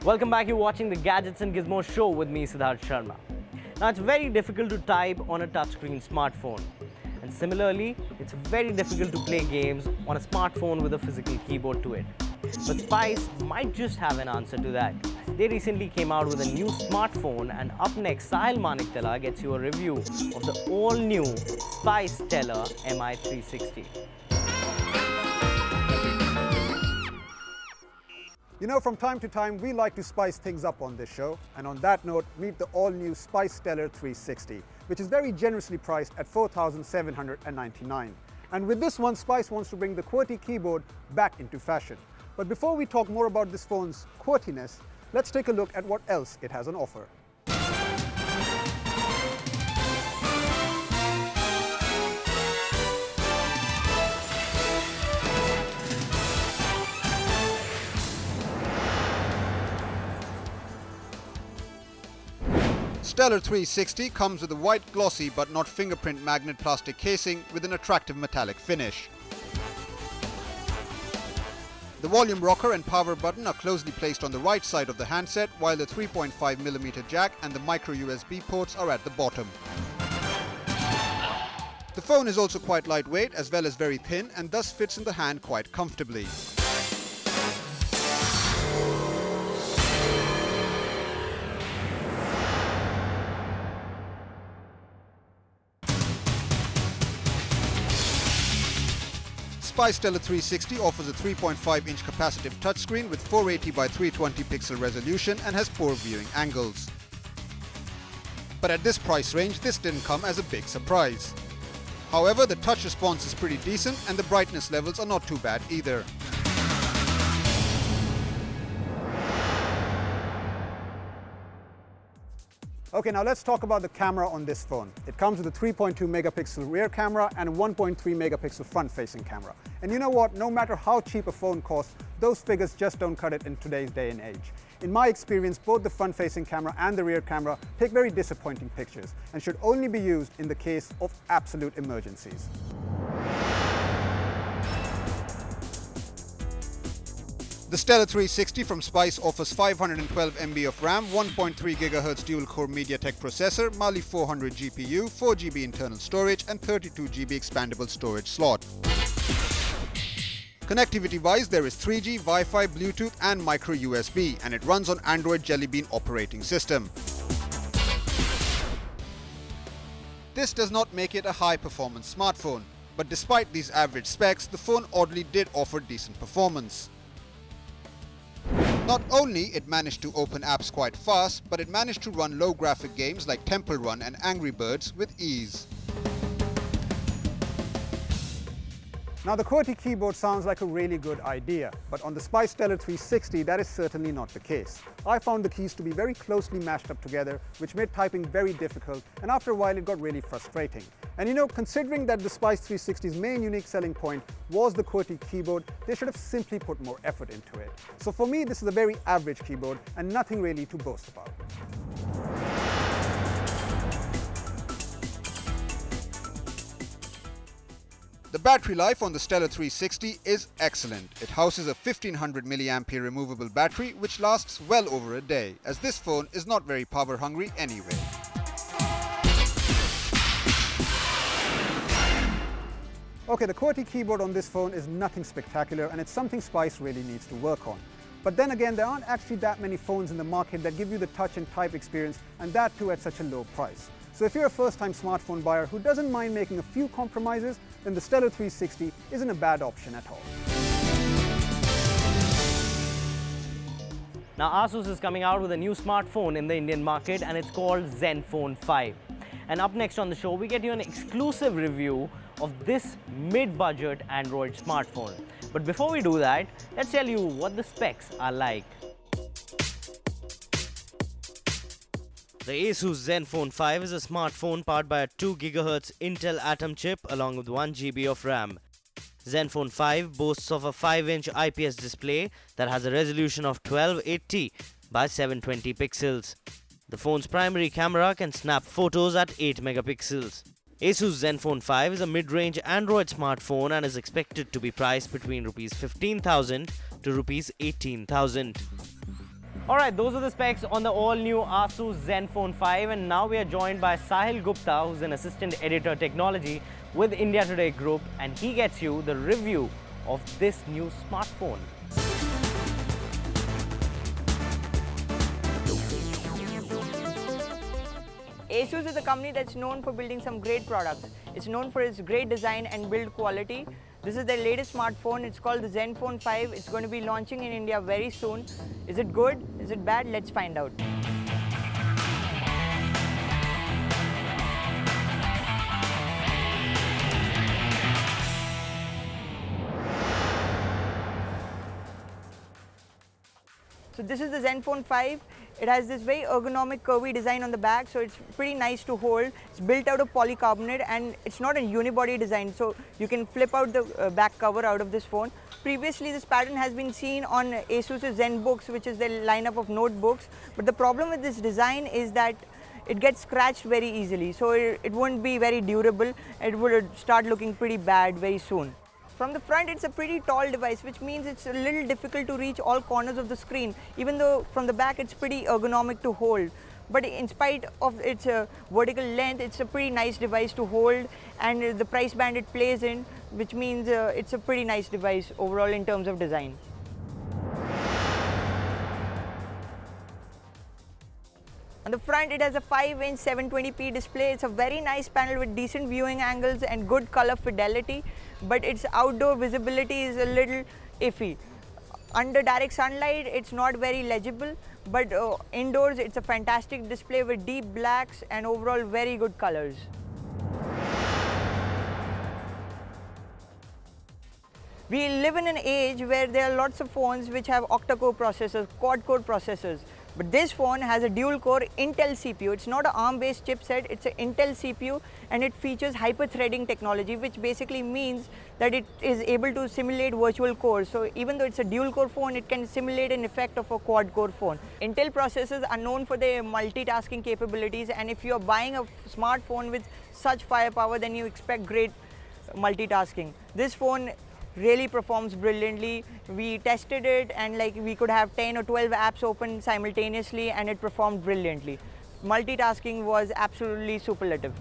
Welcome back, you're watching the Gadgets and Gizmos show with me, Siddhartha Sharma. Now, it's very difficult to type on a touchscreen smartphone. And similarly, it's very difficult to play games on a smartphone with a physical keyboard to it. But Spice might just have an answer to that. They recently came out with a new smartphone, and up next, Sahil Maniktala gets you a review of the all-new Spice Stellar Mi-360. You know, from time to time, we like to spice things up on this show. And on that note, meet the all-new Spice Stellar 360, which is very generously priced at $4,799. And with this one, Spice wants to bring the QWERTY keyboard back into fashion. But before we talk more about this phone's QWERTyness, let's take a look at what else it has on offer. Stellar 360 comes with a white glossy but not fingerprint magnet plastic casing with an attractive metallic finish. The volume rocker and power button are closely placed on the right side of the handset, while the 3.5mm jack and the micro USB ports are at the bottom. The phone is also quite lightweight as well as very thin, and thus fits in the hand quite comfortably. Spice Stellar 360 offers a 3.5-inch capacitive touchscreen with 480 by 320 pixel resolution and has poor viewing angles. But at this price range, this didn't come as a big surprise. However, the touch response is pretty decent and the brightness levels are not too bad either. Okay, now let's talk about the camera on this phone. It comes with a 3.2 megapixel rear camera and a 1.3 megapixel front-facing camera. And you know what? No matter how cheap a phone costs, those figures just don't cut it in today's day and age. In my experience, both the front-facing camera and the rear camera take very disappointing pictures and should only be used in the case of absolute emergencies. The Stellar 360 from Spice offers 512 MB of RAM, 1.3 GHz dual-core MediaTek processor, Mali 400 GPU, 4 GB internal storage and 32 GB expandable storage slot. Connectivity-wise, there is 3G, Wi-Fi, Bluetooth and micro USB, and it runs on Android Jelly Bean operating system. This does not make it a high-performance smartphone, but despite these average specs, the phone oddly did offer decent performance. Not only it managed to open apps quite fast, but it managed to run low graphic games like Temple Run and Angry Birds with ease. Now, the QWERTY keyboard sounds like a really good idea, but on the Spice Stellar 360 that is certainly not the case. I found the keys to be very closely mashed up together, which made typing very difficult, and after a while it got really frustrating. And you know, considering that the Spice 360's main unique selling point was the QWERTY keyboard, they should have simply put more effort into it. So for me, this is a very average keyboard and nothing really to boast about. The battery life on the Stellar 360 is excellent. It houses a 1500 mAh removable battery which lasts well over a day, as this phone is not very power hungry anyway. Okay, the QWERTY keyboard on this phone is nothing spectacular, and it's something Spice really needs to work on. But then again, there aren't actually that many phones in the market that give you the touch and type experience, and that too at such a low price. So if you're a first-time smartphone buyer who doesn't mind making a few compromises, then the Stellar 360 isn't a bad option at all. Now, Asus is coming out with a new smartphone in the Indian market, and it's called Zenfone 5. And up next on the show, we get you an exclusive review of this mid-budget Android smartphone. But before we do that, let's tell you what the specs are like. The Asus Zenfone 5 is a smartphone powered by a 2 GHz Intel Atom chip along with 1 GB of RAM. Zenfone 5 boasts of a 5-inch IPS display that has a resolution of 1280 by 720 pixels. The phone's primary camera can snap photos at 8 megapixels. Asus Zenfone 5 is a mid-range Android smartphone and is expected to be priced between Rs 15,000 to Rs 18,000. Alright, those are the specs on the all-new Asus Zenfone 5, and now we are joined by Sahil Gupta, who's an assistant editor technology with India Today Group, and he gets you the review of this new smartphone. Asus is a company that's known for building some great products. It's known for its great design and build quality. This is their latest smartphone. It's called the Zenfone 5. It's going to be launching in India very soon. Is it good? Is it bad? Let's find out. So this is the Zenfone 5. It has this very ergonomic curvy design on the back, so it's pretty nice to hold. It's built out of polycarbonate and it's not a unibody design, so you can flip out the back cover out of this phone. Previously, this pattern has been seen on Asus ZenBooks, which is their lineup of notebooks. But the problem with this design is that it gets scratched very easily, so it won't be very durable. It would start looking pretty bad very soon. From the front, it's a pretty tall device, which means it's a little difficult to reach all corners of the screen, even though from the back it's pretty ergonomic to hold. But in spite of its vertical length, it's a pretty nice device to hold, and the price band it plays in, which means it's a pretty nice device overall in terms of design. On the front, it has a 5-inch 720p display. It's a very nice panel with decent viewing angles and good color fidelity, but its outdoor visibility is a little iffy. Under direct sunlight, it's not very legible, but indoors, it's a fantastic display with deep blacks and overall very good colors. We live in an age where there are lots of phones which have octa-core processors, quad-core processors. But this phone has a dual-core Intel CPU. It's not an ARM-based chipset, it's an Intel CPU, and it features hyper-threading technology, which basically means that it is able to simulate virtual cores. So even though it's a dual-core phone, it can simulate an effect of a quad-core phone. Intel processors are known for their multitasking capabilities, and if you're buying a smartphone with such firepower, then you expect great multitasking. This phone really performs brilliantly. We tested it and we could have 10 or 12 apps open simultaneously and it performed brilliantly. Multitasking was absolutely superlative.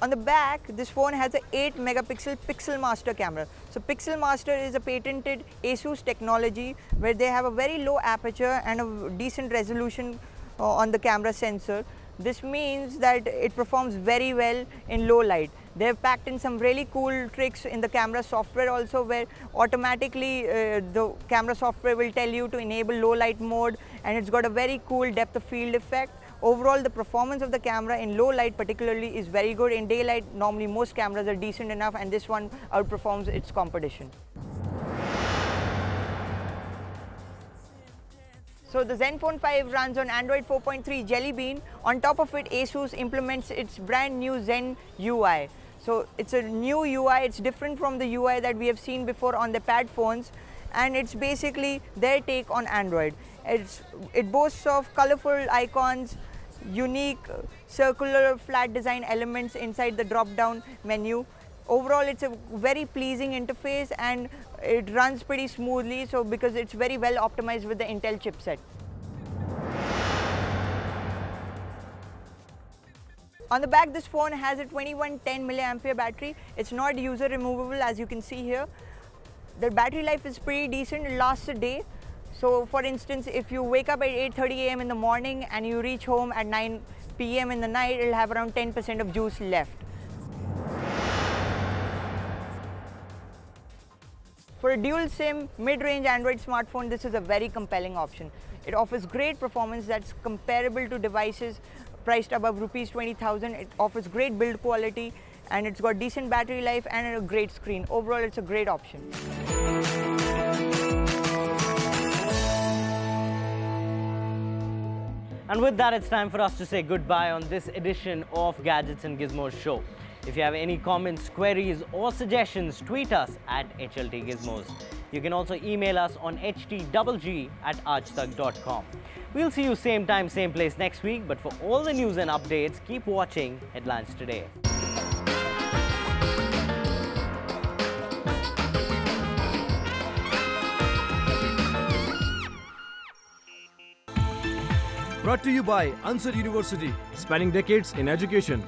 On the back, this phone has an 8-megapixel Pixel Master camera. So Pixel Master is a patented Asus technology where they have a very low aperture and a decent resolution on the camera sensor. This means that it performs very well in low light. They have packed in some really cool tricks in the camera software also, where automatically the camera software will tell you to enable low light mode, and it's got a very cool depth of field effect. Overall, the performance of the camera in low light particularly is very good. In daylight, normally most cameras are decent enough, and this one outperforms its competition. So the Zenfone 5 runs on Android 4.3 Jelly Bean. On top of it, Asus implements its brand new Zen UI. So it's a new UI, it's different from the UI that we have seen before on the pad phones, and it's basically their take on Android. It boasts of colorful icons, unique circular flat design elements inside the drop-down menu. Overall, it's a very pleasing interface and it runs pretty smoothly, so because it's very well optimized with the Intel chipset. On the back, this phone has a 2110 mAh battery. It's not user removable, as you can see here. The battery life is pretty decent, it lasts a day. So for instance, if you wake up at 8:30 AM in the morning and you reach home at 9 PM in the night, it'll have around 10% of juice left. For a dual SIM mid-range Android smartphone, this is a very compelling option. It offers great performance that's comparable to devices priced above rupees 20,000. It offers great build quality and it's got decent battery life and a great screen. Overall, it's a great option. And with that, it's time for us to say goodbye on this edition of Gadgets and Gizmos show. If you have any comments, queries or suggestions, tweet us at HLT Gizmos. You can also email us on htgg@aajtak.com. We'll see you same time, same place next week. But for all the news and updates, keep watching Headlines Today. Brought to you by Ansar University, spanning decades in education.